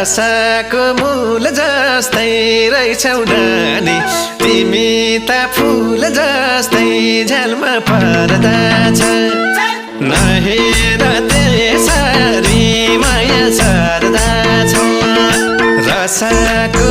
रसाको मूल जस्तै रहेछौ नानी तिमी त फूल जस्तै झ्यालमा पर्दा छ नहेर त्यसरी माया सर्दा छ रसाको